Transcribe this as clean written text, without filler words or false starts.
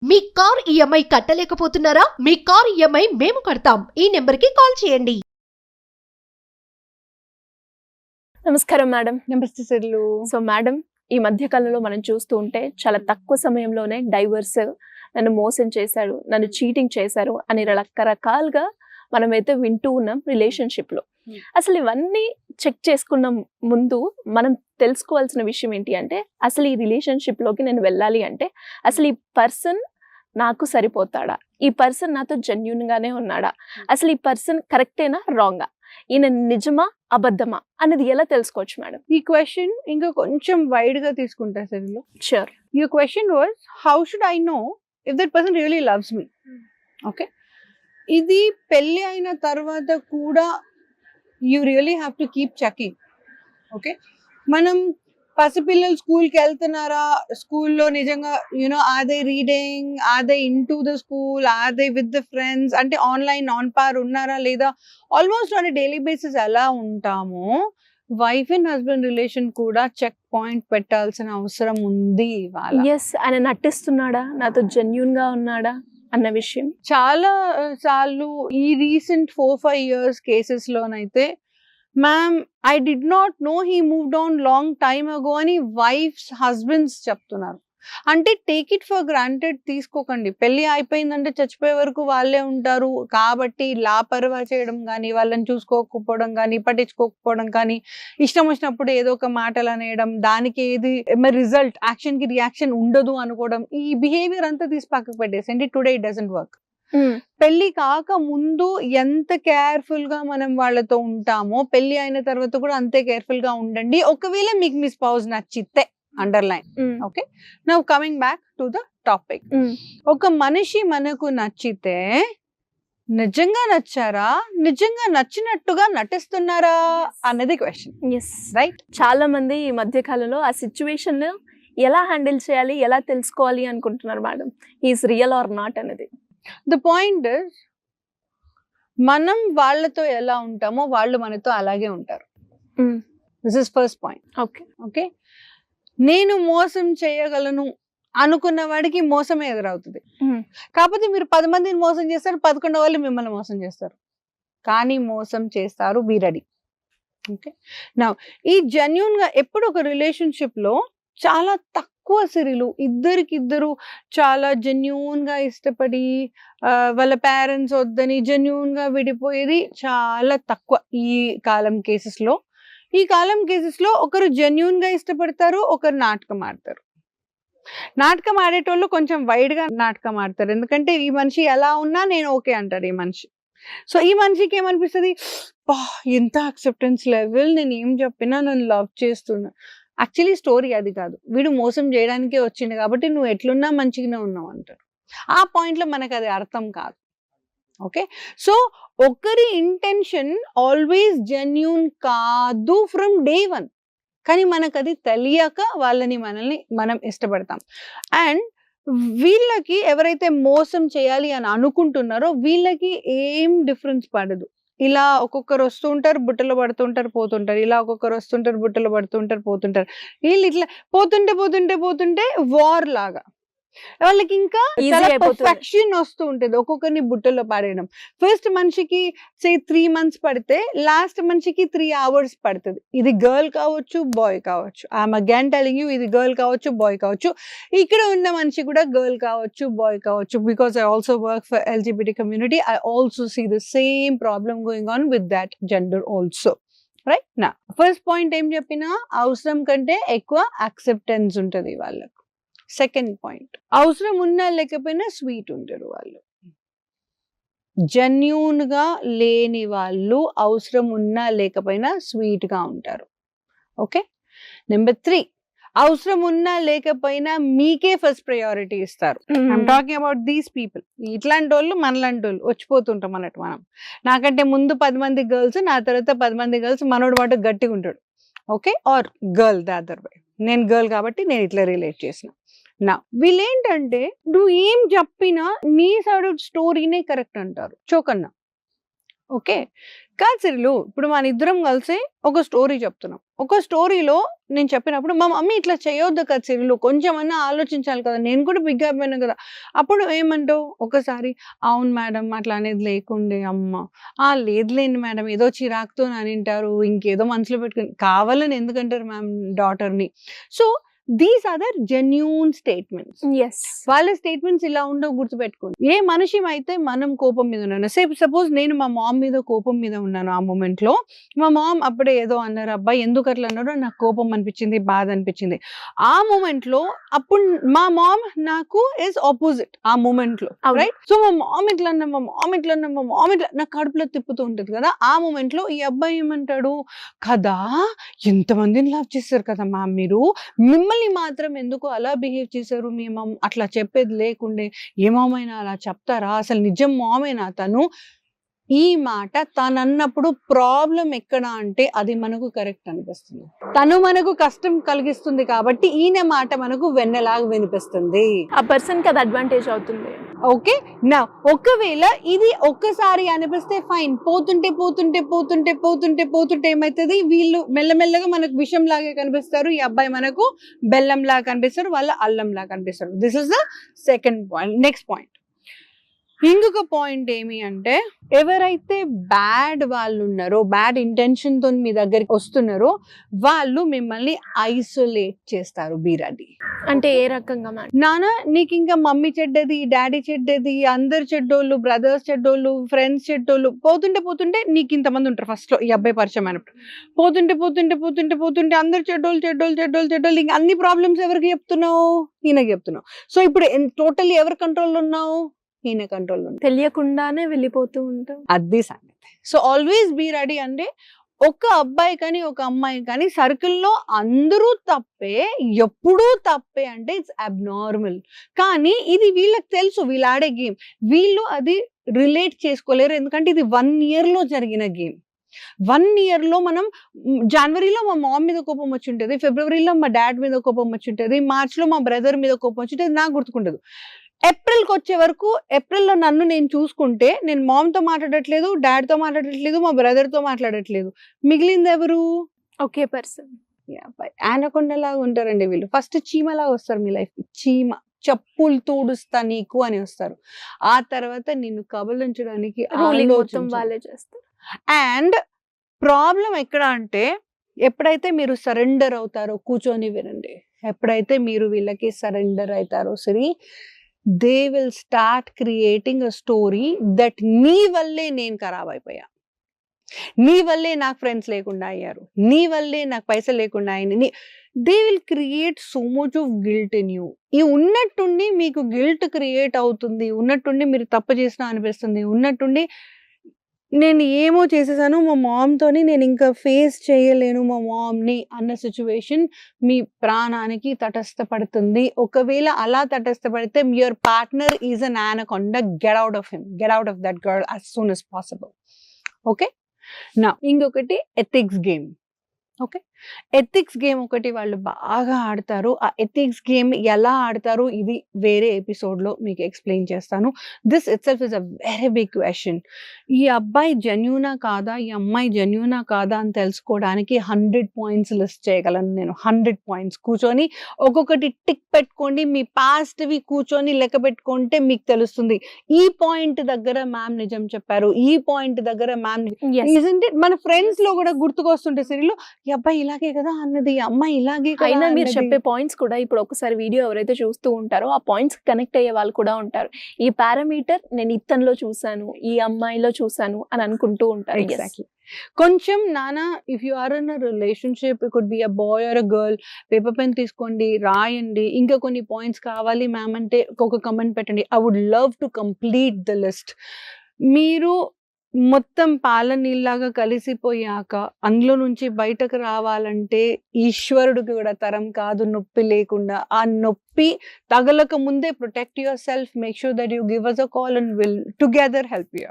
మీ car EMI కట్టలేకపోతున్నారా? మీ car EMI మేము కడతాం. ఈ నెంబర్కి కాల్ చేయండి. నమస్కారం మేడం. నమస్తే సిర్లు. సో మేడం, ఈ మధ్య కాలంలో మనం చూస్తూ ఉంటే చాలా తక్కువ సమయంలోనే డైవర్స్, నన్ను మోసం చేశాడు, నన్ను చీటింగ్ చేశారు అని రకరకాలుగా మనమైతే వింటూ ఉన్నాం రిలేషన్షిప్ లో. అసలు ఇవన్నీ చెక్ చేసుకున్న ముందు మనం తెలుసుకోవాల్సిన విషయం ఏంటి అంటే, అసలు ఈ రిలేషన్షిప్ లోకి నేను వెళ్ళాలి అంటే అసలు ఈ పర్సన్ నాకు సరిపోతాడా, ఈ పర్సన్ నాతో జెన్యూన్ గానే ఉన్నాడా, అసలు ఈ పర్సన్ కరెక్టేనా రాంగా, ఈయన నిజమా అబద్ధమా అన్నది ఎలా తెలుసుకోవచ్చు మేడం? ఈ క్వశ్చన్ ఇంకా కొంచెం వైడ్ గా తీసుకుంటా సిర్లు. Sure. Your question was how should I know if that person really loves me. Okay, ఇది పెళ్లి అయిన తర్వాత కూడా you really have to keep checking. Okay, మనం పసిపిల్లలు స్కూల్కి వెళ్తున్నారా, స్కూల్లో నిజంగా you know are they reading, are they in to the school, are they with the friends, అంటే ఆన్లైన్ ఆన్ పార్ ఉన్నారా లేదా, ఆల్మోస్ట్ ఆన్ డైలీ బేసిస్ ఎలా ఉంటామో వైఫ్ అండ్ హస్బెండ్ రిలేషన్ కూడా చెక్ పాయింట్ పెట్టాల్సిన అవసరం ఉంది ఇవాళ. ఎస్, ఆయన నటిస్తున్నాడా, నాతో జెన్యూన్ గా ఉన్నాడా అన్న విషయం చాలా సార్లు ఈ రీసెంట్ 4-5 years కేసెస్ లోనైతే ma'am I did not know he moved on long time ago అని వైఫ్స్ హస్బెండ్స్ చెప్తున్నారు. అంటే టేక్ ఇట్ ఫర్ గ్రాంటెడ్ తీసుకోకండి. పెళ్లి అయిపోయిందంటే చచ్చిపోయే వరకు వాళ్ళే ఉంటారు కాబట్టి లాపర్వా చేయడం కానీ, వాళ్ళని చూసుకోకపోవడం కానీ, పట్టించుకోకపోవడం కానీ, ఇష్టం వచ్చినప్పుడు ఏదో ఒక మాటలు అనేయడం, దానికి ఏది రిజల్ట్ యాక్షన్ కి రియాక్షన్ ఉండదు అనుకోవడం, ఈ బిహేవియర్ అంతా తీసి పక్కకు పెట్టేసండి. Today it doesn't work. పెళ్లి కాక ముందు ఎంత కేర్ఫుల్ గా మనం వాళ్ళతో ఉంటామో పెళ్లి అయిన తర్వాత కూడా అంతే కేర్ఫుల్ గా ఉండండి. ఒకవేళ మీకు మీ స్పౌస్ నచ్చితే underline. Okay, now coming back to the topic. ఒక మనిషి మనకు నచ్చితే నిజంగా నచ్చారా, నిజంగా నచ్చినట్టుగా నటిస్తున్నారా అన్నది క్వశ్చన్. Yes right. చాలా మంది ఈ మధ్య కాలంలో ఆ సిచ్యువేషన్ ఎలా హ్యాండిల్ చేయాలి, ఎలా తెలుసుకోవాలి అనుకుంటున్నారు madam, is real are not అనేది. ద పాయింట్ ఇస్, మనం వాళ్ళతో ఎలా ఉంటామో వాళ్ళు మనతో అలాగే ఉంటారు. This is first point. Okay okay, నేను మోసం చేయగలను అనుకున్న వాడికి మోసమే ఎదురవుతుంది. కాకపోతే మీరు 10 మందిని మోసం చేస్తారు, 11 వాళ్ళు మిమ్మల్ని మోసం చేస్తారు, కానీ మోసం చేస్తారు. Be ready. ఓకే, నా ఈ జెన్యూన్ గా ఎప్పుడు ఒక రిలేషన్షిప్ లో చాలా తక్కువ సిరిలు ఇద్దరికిద్దరు చాలా జెన్యూన్ గా ఇష్టపడి వాళ్ళ పేరెంట్స్ వద్దని జెన్యూన్ గా విడిపోయేది చాలా తక్కువ ఈ కాలం కేసెస్ లో. ఈ కాలం కేసెస్ లో ఒకరు జెన్యూన్ గా ఇష్టపడతారు, ఒకరు నాటకం ఆడతారు. నాటకం ఆడేటోళ్ళు కొంచెం వైడ్ గా నాటకం ఆడతారు, ఎందుకంటే ఈ మనిషి ఎలా ఉన్నా నేను ఓకే అంటారు ఈ మనిషి. సో ఈ మనిషికి ఏమనిపిస్తుంది, ఎంత అక్సెప్టెన్స్ లెవెల్, నేను ఏం చెప్పినా నన్ను లవ్ చేస్తున్నా. యాక్చువల్లీ స్టోరీ అది కాదు, వీడు మోసం చేయడానికే వచ్చింది కాబట్టి నువ్వు ఎట్లున్నా మంచిగానే ఉన్నావు అంటారు. ఆ పాయింట్ లో మనకు అది అర్థం కాదు. ఓకే, సో ఒకరి ఇంటెన్షన్ ఆల్వేస్ జెన్యూన్ కాదు ఫ్రమ్ డే 1, కానీ మనకు అది తెలియక మనల్ని మనం ఇష్టపడతాం. అండ్ వీళ్ళకి ఎవరైతే మోసం చేయాలి అని అనుకుంటున్నారో వీళ్ళకి ఏం డిఫరెన్స్ పడదు. ఇలా ఒక్కొక్కరు వస్తూ ఉంటారు, బుట్టలో పడుతుంటారు, పోతుంటారు, ఇలా ఒక్కొక్కరు వస్తుంటారు, బుట్టలో పడుతుంటారు, పోతుంటారు. వీళ్ళు ఇట్లా పోతుంటే పోతుంటే పోతుంటే వార్ లాగా వాళ్ళకి ఇంకా పర్ఫెక్షన్ వస్తూ ఉంటుంది ఒక్కొక్కరిని బుట్టలో పాడేయడం. ఫస్ట్ మనిషికి 3 months పడితే లాస్ట్ మనిషికి 3 hours పడుతుంది. ఇది గర్ల్ కావచ్చు, బాయ్ కావచ్చు. ఐఎమ్ అగైన్ టెల్లింగ్ యూ, ఇది గర్ల్ కావచ్చు, బాయ్ కావచ్చు. ఇక్కడ ఉన్న మనిషి కూడా గర్ల్ కావచ్చు, బాయ్ కావచ్చు. Because I also work for LGBT community, I also see the same problem going on with that gender also. Right. నా ఫస్ట్ పాయింట్ ఏం చెప్పినా అవసరం కంటే ఎక్కువ యాక్సెప్టెన్స్ ఉంటుంది వాళ్ళకు. సెకండ్ పాయింట్, అవసరం ఉన్నా లేకపోయినా స్వీట్ ఉంటారు వాళ్ళు. జెన్యూన్ గా లేని వాళ్ళు అవసరం ఉన్నా లేకపోయినా స్వీట్ గా ఉంటారు. ఓకే, నెంబర్ 3, అవసరం ఉన్నా లేకపోయినా మీకే ఫస్ట్ ప్రయారిటీ ఇస్తారు. I'm talking about these people. ఇట్లాంటి వాళ్ళు మనలాంటి వాళ్ళు వచ్చిపోతుంటాం అన్నట్టు. మనం నాకంటే ముందు 10 మంది గర్ల్స్, నా తర్వాత 10 మంది గర్ల్స్, మనోడు మాట గట్టిగా ఉంటాడు. Okay, or girl the other way. నేను గర్ల్ కాబట్టి నేను ఇట్లా రిలేట్ చేసిన. నా వీళ్ళేంటంటే నువ్వు ఏం చెప్పినా నీ సైడ్ స్టోరీనే కరెక్ట్ అంటారు. చోకన్నా ఓకే, కాదు సిరిలు, ఇప్పుడు మన ఇద్దరం కలిసి ఒక స్టోరీ చెప్తున్నాం. ఒక స్టోరీలో నేను చెప్పినప్పుడు మా మమ్మీ ఇట్లా చేయొద్దు కదా సిరిలు, కొంచెమన్నా ఆలోచించాలి కదా, నేను కూడా బిగ్ అయిపోయాను కదా. అప్పుడు ఏమంటావు ఒకసారి, అవును మేడం అట్లా అనేది లేకుండే అమ్మ, లేదులేండి మేడం ఏదో చిరాకుతో అనింటారు, ఇంకేదో మనసులో పెట్టుకుని కావాలని ఎందుకంటారు మ్యామ్ డాటర్ని. So these are the genuine statements. Yes, వాళ్ళ స్టేట్మెంట్స్ ఇలా ఉండవు, గుర్తుపెట్టుకోండి. ఏ మనిషి అయితే మనం కోపం మీద ఉన్నాను, సపోజ్ నేను మా మామ్ మీద కోపం మీద ఉన్నాను, ఆ మూమెంట్ లో మా మామ్ అప్పుడే ఏదో అన్నారు, అబ్బాయి ఎందుకు అట్లా అన్నారో నాకు కోపం అనిపించింది, బాధ అనిపించింది. ఆ మూమెంట్ లో అప్పుడు మా మామ్ నాకు ఇస్ ఆపోజిట్ ఆ మూమెంట్ లో, రైట్? సో మా మామ్ ఇట్లా అన్నా, మా మామ్ ఇట్లా అన్నా, మా మామ్ ఇట్లా నాకు కడుపులో తిప్పుతూ ఉంటుంది కదా. ఆ మూమెంట్ లో ఈ అబ్బాయి ఏమంటాడు, కదా ఎంతమందిని లవ్ చేస్తారు కదా మ్యామ్ మీరు, మిమ్మల్ని మాత్రం ఎందుకు అలా బిహేవ్ చేశారు, మీ మమ్ అట్లా చెప్పేది లేకుండే, ఏ మామైనా అలా చెప్తారా, అసలు నిజం మామేనా తను. ఈ మాట తను అన్నప్పుడు ప్రాబ్లం ఎక్కడ అంటే అది మనకు కరెక్ట్ అనిపిస్తుంది, తను మనకు కష్టం కలిగిస్తుంది కాబట్టి ఈయన మాట మనకు వెన్నెలాగా వినిపిస్తుంది, ఆ పర్సన్ కి అది అడ్వాంటేజ్ అవుతుంది. ఓకే నా ఒకవేళ ఇది ఒక్కసారి అనిపిస్తే ఫైన్, పోతుంటే పోతుంటే పోతుంటే పోతుంటే పోతుంటే ఏమవుతుంది, వీళ్ళు మెల్లమెల్లగా మనకు విషం లాగే కనిపిస్తారు, ఈ అబ్బాయి మనకు బెల్లం లాగా కనిపిస్తారు, వాళ్ళ అల్లం లాగా కనిపిస్తారు. This is the second point. Next point, ఇంకొక పాయింట్ ఏమి అంటే, ఎవరైతే బ్యాడ్ వాళ్ళు ఉన్నారో, బ్యాడ్ ఇంటెన్షన్ తో మీ దగ్గరికి వస్తున్నారో వాళ్ళు మిమ్మల్ని ఐసోలేట్ చేస్తారు. Be ready. అంటే ఏ రకంగా మేడం? నాన్న నీకు ఇంకా మమ్మీ చెడ్డది, డాడీ చెడ్డది, అందరు చెడ్డోళ్ళు, బ్రదర్స్ చెడ్డోళ్ళు, ఫ్రెండ్స్ చెడ్డోళ్ళు, పోతుంటే పోతుంటే నీకు ఇంతమంది ఉంటారు. ఫస్ట్ లో ఈ అబ్బాయి పరిచయం అయినప్పుడు పోతుంటే పోతుంటే పోతుంటే పోతుంటే అందరు చెడ్డోళ్ళు చెడ్డోళ్ళు చెడ్డోళ్ళు చెడ్డోళ్ళు, ఇంకా అన్ని ప్రాబ్లమ్స్ ఎవరికి చెప్తున్నావు, ఈయనకి చెప్తున్నావు. సో ఇప్పుడు టోటల్లీ ఎవరి కంట్రోల్లో ఉన్నావు, ఈయన కంట్రోల్ ఉంది, తెలియకుండానే వెళ్ళిపోతూ ఉంటాం. అది సంగతి. So always be ready. అంటే ఒక అబ్బాయి కానీ ఒక అమ్మాయి కానీ సర్కిల్లో అందరూ తప్పే, ఎప్పుడూ తప్పే అంటే ఇట్స్ అబ్నార్మల్. కానీ ఇది వీళ్ళకి తెలుసు, వీళ్ళు ఆడే గేమ్, వీళ్ళు అది రిలేట్ చేసుకోలేరు, ఎందుకంటే ఇది 1 year లో జరిగిన గేమ్. 1 year లో మనం జనవరిలో మా మామ్ మీద కోపం వచ్చి ఉంటుంది, ఫిబ్రవరిలో మా డాడ్ మీద కోపం వచ్చి ఉంటుంది, మార్చిలో మా బ్రదర్ మీద కోపం వచ్చి ఉంటుంది, నాకు గుర్తుకుండదు. ఏప్రిల్కి వచ్చే వరకు, ఏప్రిల్లో నన్ను నేను చూసుకుంటే నేను మామ్తో మాట్లాడట్లేదు, డాడ్తో మాట్లాడట్లేదు, మా బ్రదర్తో మాట్లాడట్లేదు, మిగిలింది ఎవరు, ఒకే పర్సన్. ఆనకొండలాగా ఉంటారండి వీళ్ళు. ఫస్ట్ చీమలాగా వస్తారు మీ లైఫ్, చీమ, చెప్పులు తూడుస్తా నీకు అని వస్తారు. ఆ తర్వాత నిన్ను కబలించడానికి వాళ్ళే చేస్తారు. అండ్ ప్రాబ్లం ఎక్కడ అంటే, ఎప్పుడైతే మీరు సరెండర్ అవుతారో, కూర్చొని వినండి, ఎప్పుడైతే మీరు వీళ్ళకి సరెండర్ అవుతారో సరే, they will start creating a story that నీ వల్లే నేను ఖరాబ్ అయిపోయా, నీ వల్లే నాకు ఫ్రెండ్స్ లేకుండా అయ్యారు, నీ వల్లే నాకు పైసలు లేకుండా అయింది. They will create so much of guilt in you. ఈ ఉన్నట్టుండి మీకు గిల్ట్ క్రియేట్ అవుతుంది, ఉన్నట్టుండి మీరు తప్పు చేసినా అనిపిస్తుంది, ఉన్నట్టుండి నేను ఏమో చేసేసాను మా మామ్తోని, నేను ఇంకా ఫేస్ చేయలేను మా మామ్ని అన్న సిచ్యువేషన్ మీ ప్రాణానికి తటస్థపడుతుంది. ఒకవేళ అలా తటస్థపడితే your partner is an anaconda, get out of him, get out of that girl as soon as possible. Okay నా ఇంకొకటి ethics game. Okay, ethics game ఒకటి వాళ్ళు బాగా ఆడతారు. ఆ ఎథిక్స్ గేమ్ ఎలా ఆడతారు ఇది వేరే ఎపిసోడ్లో మీకు ఎక్స్ప్లెయిన్ చేస్తాను. This itself is a very big question. ఈ అబ్బాయి జెన్యూనా కాదా, ఈ అమ్మాయి జెన్యూనా కాదా అని తెలుసుకోవడానికి 100 points లిస్ట్ చేయగలను నేను. 100 points కూర్చొని ఒక్కొక్కటి టిక్ పెట్టుకోండి, మీ పాస్ట్వి కూర్చొని లెక్క పెట్టుకుంటే మీకు తెలుస్తుంది. ఈ పాయింట్ దగ్గర మ్యామ్ నిజం చెప్పారు, ఈ పాయింట్ దగ్గర మ్యామ్ మన ఫ్రెండ్స్ లో కూడా గుర్తుకొస్తుంటే సిరిలో, ఈ అబ్బాయి ఇలాగే కదా అన్నది, ఈ అమ్మాయి ఇలాగే కదా అయినా మీరు అన్నది. చెప్పే పాయింట్స్ కూడా ఇప్పుడు ఒకసారి వీడియో ఎవరైతే చూస్తూ ఉంటారో ఆ పాయింట్స్ కనెక్ట్ అయ్యే వాళ్ళు కూడా ఉంటారు. ఈ పారామీటర్ నేను ఇతనిలో చూసాను, ఈ అమ్మాయిలో చూసాను అని అనుకుంటూ ఉంటారు. ఎగ్జాక్ట్లీ. కొంచెం నానా, if you are in a relationship, it could be a boy or a girl, paper pen తీసుకోండి, రాయండి, ఇంకా కొన్ని పాయింట్స్ కావాలి మ్యామ్ అంటే ఒక కమెంట్ పెట్టండి. I would love to complete the list. మీరు మొత్తం పాల నీళ్ళలాగా కలిసిపోయాక అందులో నుంచి బయటకు రావాలంటే ఈశ్వరుడికి కూడా తరం కాదు నొప్పి లేకుండా. ఆ నొప్పి తగలక ముందే protect your self, make sure that you give us a call and we'll together help you.